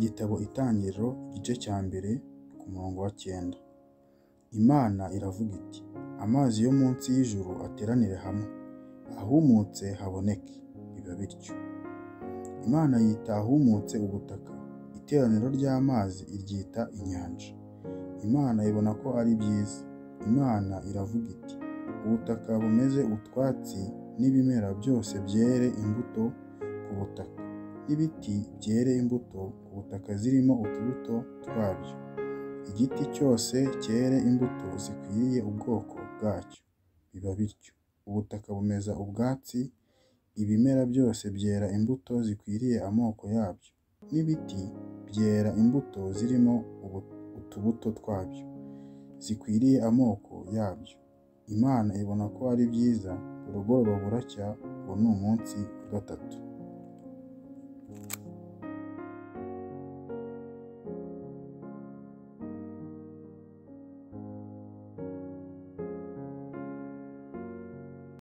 Igitabo Itangiriro igice cya mbere ku murongo wa 9. Imana iravuga iti, amazi yo munsi y'ijuru ateranire hamwe, ahumutse haboneke, biba bityo. Imana yita ahumutse ubutaka, iteraniro ry'amazi iryita inyanja. Imana ibona ko ari byiza. Imana iravuga iti, ubutaka bumeze utwatsi n'ibimera byose byere imbuto ku butaka, n'ibiti byere imbuto ku butaka zirimo utubuto twabyo. Igiti cyose cyere imbuto zikwiriye ubwoko bwacyo, biba bityo. Ubutaka bumeza ubwatsi, ibimera byose byera imbuto zikwiriye amoko yabyo, n'ibiti byera imbuto zirimo utubuto twabyo, zikwiriye amoko yabyo. Imana ibona ko ari byiza, urugoroba buracya, uwo ni umunsi wa 3.